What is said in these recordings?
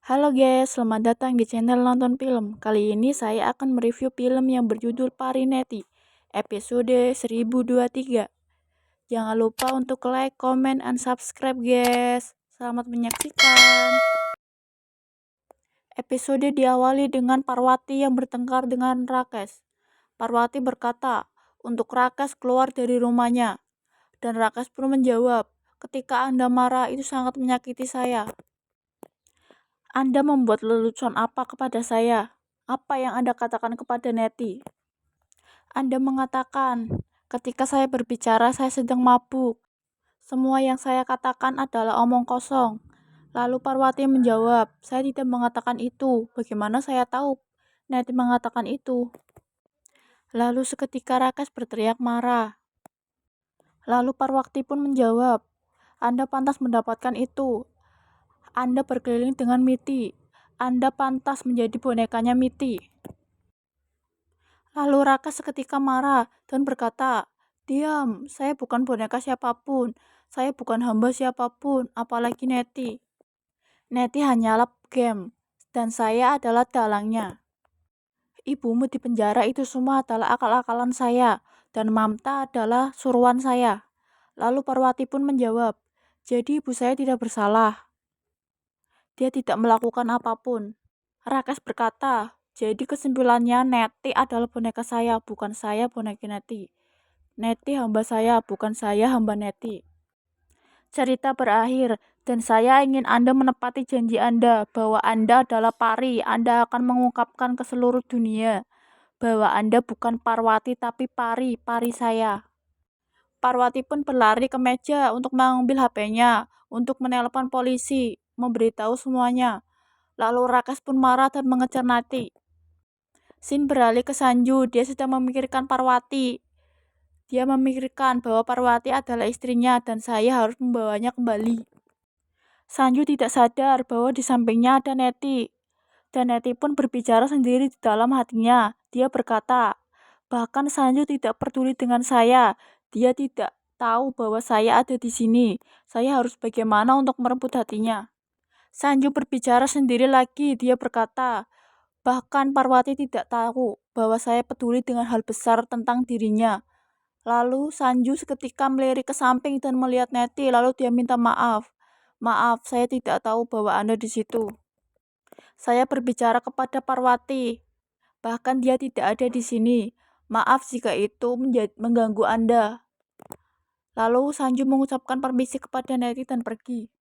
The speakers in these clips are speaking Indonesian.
Halo guys, selamat datang di channel Nonton Film. Kali ini saya akan mereview film yang berjudul Parineti, episode 1023. Jangan lupa untuk like, comment, and subscribe guys. Selamat menyaksikan. Episode diawali dengan Parwati yang bertengkar dengan Rakesh. Parwati berkata untuk Rakesh keluar dari rumahnya. Dan Rakesh pun menjawab, ketika Anda marah itu sangat menyakiti saya. Anda membuat lelucon apa kepada saya? Apa yang Anda katakan kepada Neti? Anda mengatakan, ketika saya berbicara saya sedang mabuk. Semua yang saya katakan adalah omong kosong. Lalu Parwati menjawab, saya tidak mengatakan itu. Bagaimana saya tahu Neti mengatakan itu? Lalu seketika Rakesh berteriak marah. Lalu Parwati pun menjawab, Anda pantas mendapatkan itu. Anda berkeliling dengan Miti. Anda pantas menjadi bonekanya Miti. Lalu Raka seketika marah dan berkata, diam, saya bukan boneka siapapun. Saya bukan hamba siapapun, apalagi Neti. Neti hanyalah game, dan saya adalah dalangnya. Ibumu di penjara itu semua adalah akal-akalan saya, dan Mamta adalah suruhan saya. Lalu Parwati pun menjawab, jadi ibu saya tidak bersalah. Dia tidak melakukan apapun. Rakesh berkata, jadi kesimpulannya Neti adalah boneka saya, bukan saya boneka Neti. Neti hamba saya, bukan saya hamba Neti. Cerita berakhir, dan saya ingin Anda menepati janji Anda bahwa Anda adalah Pari. Anda akan mengungkapkan ke seluruh dunia bahwa Anda bukan Parwati tapi Pari, Pari saya. Parwati pun berlari ke meja untuk mengambil HP-nya, untuk menelpon polisi, memberitahu semuanya. Lalu Rakesh pun marah dan mengejar Neti. Sin beralih ke Sanju, dia sedang memikirkan Parwati. Dia memikirkan bahwa Parwati adalah istrinya dan saya harus membawanya kembali. Sanju tidak sadar bahwa di sampingnya ada Neti. Dan Neti pun berbicara sendiri di dalam hatinya. Dia berkata, bahkan Sanju tidak peduli dengan saya. Dia tidak tahu bahwa saya ada di sini. Saya harus bagaimana untuk merebut hatinya. Sanju berbicara sendiri lagi, dia berkata, bahkan Parwati tidak tahu bahwa saya peduli dengan hal besar tentang dirinya. Lalu Sanju seketika melirik ke samping dan melihat Neti, lalu dia minta maaf. Maaf, saya tidak tahu bahwa Anda di situ. Saya berbicara kepada Parwati, bahkan dia tidak ada di sini. Maaf jika itu mengganggu Anda. Lalu Sanju mengucapkan permisi kepada Neti dan pergi.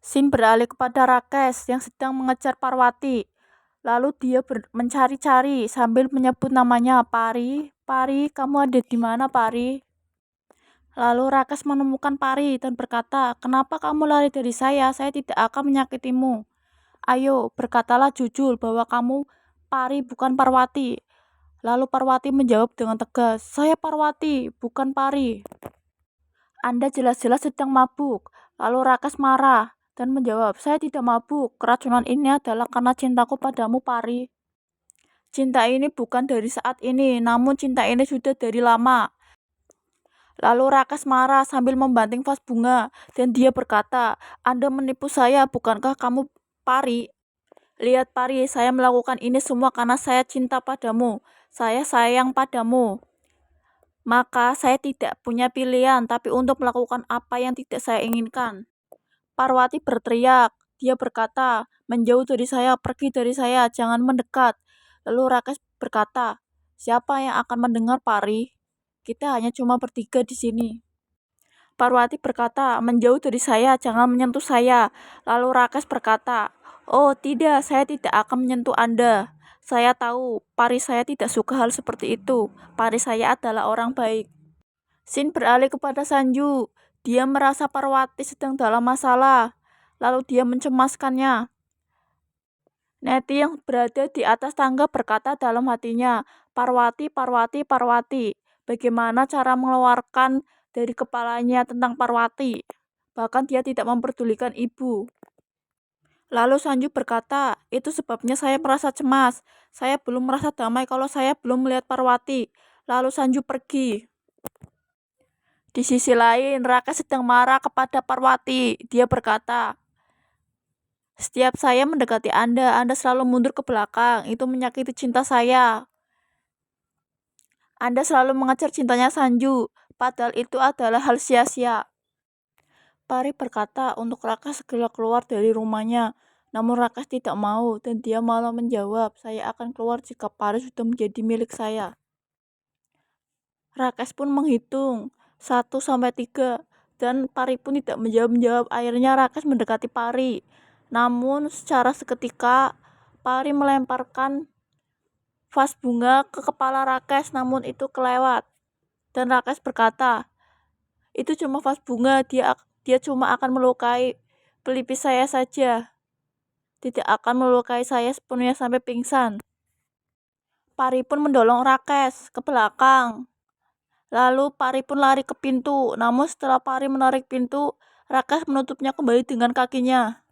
Sin beralih kepada Rakesh yang sedang mengejar Parwati. Lalu dia mencari-cari sambil menyebut namanya, Pari, Pari, kamu ada di mana Pari? Lalu Rakesh menemukan Pari dan berkata, kenapa kamu lari dari saya? Saya tidak akan menyakitimu. Ayo, berkatalah jujur bahwa kamu Pari bukan Parwati. Lalu Parwati menjawab dengan tegas, saya Parwati, bukan Pari. Anda jelas-jelas sedang mabuk. Lalu Rakesh marah dan menjawab, saya tidak mabuk. Keracunan ini adalah karena cintaku padamu, Pari. Cinta ini bukan dari saat ini, namun cinta ini sudah dari lama. Lalu Rakesh marah sambil membanting vas bunga, dan dia berkata, Anda menipu saya, bukankah kamu Pari? Lihat Pari, saya melakukan ini semua karena saya cinta padamu. Saya sayang padamu. Maka saya tidak punya pilihan, tapi untuk melakukan apa yang tidak saya inginkan. Parwati berteriak. Dia berkata, menjauh dari saya, pergi dari saya, jangan mendekat. Lalu Rakesh berkata, siapa yang akan mendengar Pari? Kita hanya cuma bertiga di sini. Parwati berkata, menjauh dari saya, jangan menyentuh saya. Lalu Rakesh berkata, oh tidak, saya tidak akan menyentuh Anda. Saya tahu, Pari saya tidak suka hal seperti itu. Pari saya adalah orang baik. Sin beralih kepada Sanju. Dia merasa Parwati sedang dalam masalah. Lalu dia mencemaskannya. Neti yang berada di atas tangga berkata dalam hatinya, Parwati, Parwati, Parwati. Bagaimana cara mengeluarkan dari kepalanya tentang Parwati? Bahkan dia tidak memperdulikan ibu. Lalu Sanju berkata, itu sebabnya saya merasa cemas. Saya belum merasa damai kalau saya belum melihat Parwati. Lalu Sanju pergi. Di sisi lain, Raka sedang marah kepada Parwati. Dia berkata, Setiap saya mendekati Anda selalu mundur ke belakang. Itu menyakiti cinta saya. Anda selalu mengejar cintanya Sanju, padahal itu adalah hal sia-sia. Pari berkata untuk Rakas segera keluar dari rumahnya. Namun Rakas tidak mau dan dia malah menjawab, saya akan keluar jika Pari sudah menjadi milik saya. Rakas pun menghitung 1-3 dan Pari pun tidak menjawab. Akhirnya Rakas mendekati Pari. Namun secara seketika Pari melemparkan vas bunga ke kepala Rakas, namun itu kelewat. Dan Rakas berkata, itu cuma vas bunga, dia cuma akan melukai pelipis saya saja. Tidak akan melukai saya sepenuhnya sampai pingsan. Pari pun mendorong Rakas ke belakang. Lalu Pari pun lari ke pintu. Namun setelah Pari menarik pintu, Rakas menutupnya kembali dengan kakinya.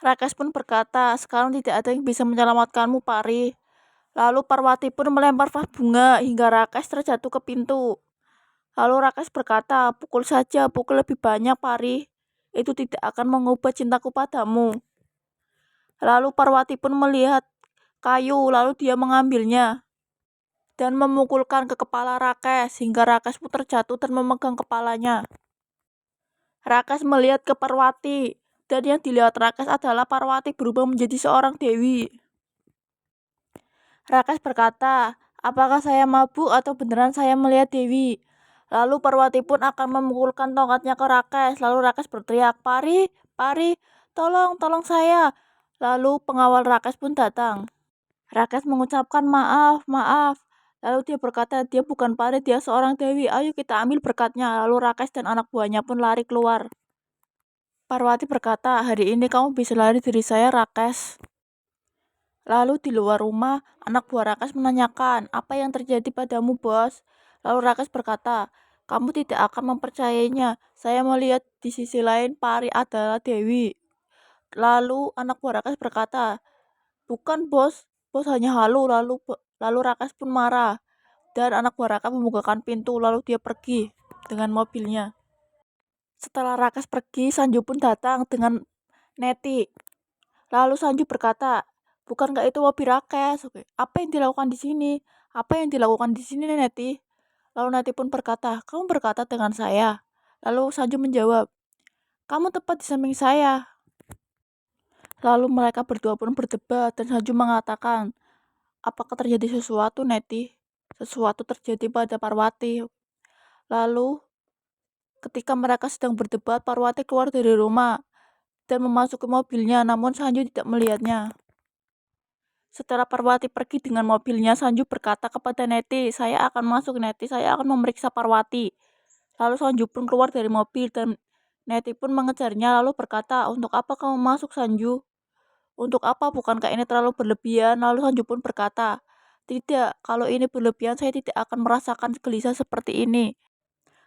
Rakas pun berkata, sekarang tidak ada yang bisa menyelamatkanmu, Pari. Lalu Parwati pun melempar vas bunga hingga Rakas terjatuh ke pintu. Lalu Rakas berkata, pukul saja, pukul lebih banyak, Pari. Itu tidak akan mengubah cintaku padamu. Lalu Parwati pun melihat kayu, lalu dia mengambilnya dan memukulkan ke kepala Rakas hingga Rakas pun terjatuh dan memegang kepalanya. Rakas melihat ke Parwati dan yang dilihat Rakas adalah Parwati berubah menjadi seorang dewi. Rakas berkata, apakah saya mabuk atau beneran saya melihat dewi? Lalu Parwati pun akan memukulkan tongkatnya ke Rakas. Lalu Rakas berteriak, Pari, Pari, tolong saya. Lalu pengawal Rakas pun datang. Rakas mengucapkan maaf. Lalu dia berkata, dia bukan Pari, dia seorang dewi. Ayo kita ambil berkatnya. Lalu Rakas dan anak buahnya pun lari keluar. Parwati berkata, hari ini kamu bisa lari dari saya, Rakas. Lalu di luar rumah, anak buah Rakas menanyakan, apa yang terjadi padamu, bos? Lalu Rakas berkata, kamu tidak akan mempercayainya. Saya melihat di sisi lain Pari adalah dewi. Lalu anak buah Rakas berkata, bukan, bos hanya halu. Lalu Rakas pun marah. Dan anak buah Rakas membukakan pintu, lalu dia pergi dengan mobilnya. Setelah Rakas pergi, Sanju pun datang dengan Neti. Lalu Sanju berkata, bukankah itu mobil Rakas? Apa yang dilakukan di sini? Neti? Lalu Neti pun berkata, kamu berkata dengan saya. Lalu Sanju menjawab, kamu tepat di samping saya. Lalu mereka berdua pun berdebat dan Sanju mengatakan, apakah terjadi sesuatu, Neti? Sesuatu terjadi pada Parwati. Lalu ketika mereka sedang berdebat, Parwati keluar dari rumah dan memasuki mobilnya, namun Sanju tidak melihatnya. Setelah Parwati pergi dengan mobilnya, Sanju berkata kepada Neti, saya akan masuk, Neti, saya akan memeriksa Parwati. Lalu Sanju pun keluar dari mobil dan Neti pun mengejarnya lalu berkata, untuk apa kamu masuk, Sanju? Untuk apa? Bukankah ini terlalu berlebihan? Lalu Sanju pun berkata, tidak, kalau ini berlebihan saya tidak akan merasakan gelisah seperti ini.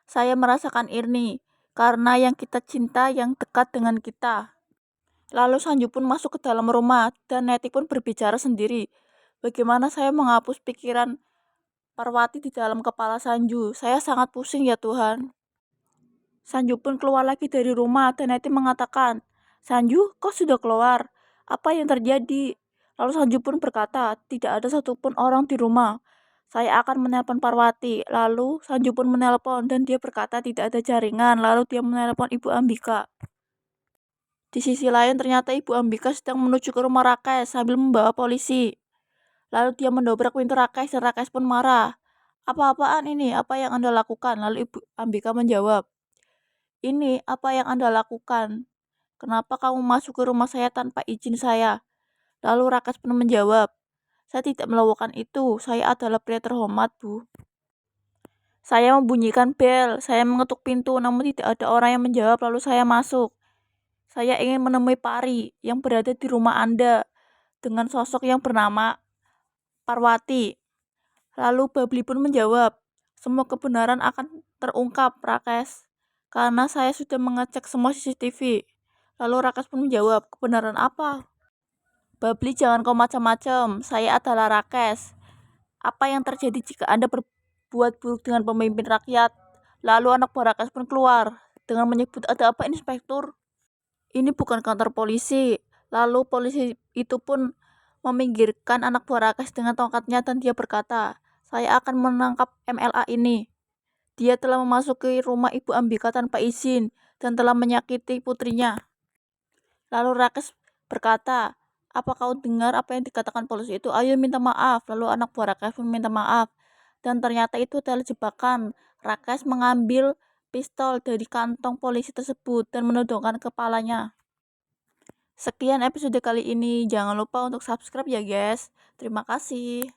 Saya merasakan ini karena yang kita cinta yang dekat dengan kita. Lalu Sanju pun masuk ke dalam rumah dan Neti pun berbicara sendiri. Bagaimana saya menghapus pikiran Parwati di dalam kepala Sanju? Saya sangat pusing ya Tuhan. Sanju pun keluar lagi dari rumah dan Neti mengatakan, Sanju, kau sudah keluar? Apa yang terjadi? Lalu Sanju pun berkata, tidak ada satupun orang di rumah. Saya akan menelpon Parwati. Lalu Sanju pun menelpon dan dia berkata tidak ada jaringan. Lalu dia menelpon Ibu Ambika. Di sisi lain ternyata Ibu Ambika sedang menuju ke rumah Rakas sambil membawa polisi. Lalu dia mendobrak pintu Rakas dan Rakas pun marah. Apa-apaan ini? Apa yang Anda lakukan? Lalu Ibu Ambika menjawab, ini apa yang Anda lakukan? Kenapa kamu masuk ke rumah saya tanpa izin saya? Lalu Rakas pun menjawab, saya tidak melakukan itu. Saya adalah pria terhormat, Bu. Saya membunyikan bel. Saya mengetuk pintu, namun tidak ada orang yang menjawab. Lalu saya masuk. Saya ingin menemui Pari yang berada di rumah Anda dengan sosok yang bernama Parwati. Lalu Babli pun menjawab, semua kebenaran akan terungkap, Rakas, karena saya sudah mengecek semua CCTV. Lalu Rakas pun menjawab, kebenaran apa? Babli, jangan kau macam-macam, saya adalah Rakas. Apa yang terjadi jika Anda berbuat buruk dengan pemimpin rakyat? Lalu anak buah Rakas pun keluar dengan menyebut, ada apa, Inspektur? ini bukan kantor polisi. Lalu polisi itu pun meminggirkan anak buah Rakes dengan tongkatnya dan dia berkata, saya akan menangkap MLA ini. Dia telah memasuki rumah Ibu Ambika tanpa izin dan telah menyakiti putrinya. Lalu Rakes berkata, apa kau dengar apa yang dikatakan polisi itu? Ayo minta maaf. Lalu anak buah Rakes pun minta maaf. Dan ternyata itu adalah jebakan. Rakes mengambil pistol dari kantong polisi tersebut dan menodongkan kepalanya. Sekian episode kali ini. Jangan lupa untuk subscribe ya guys. Terima kasih.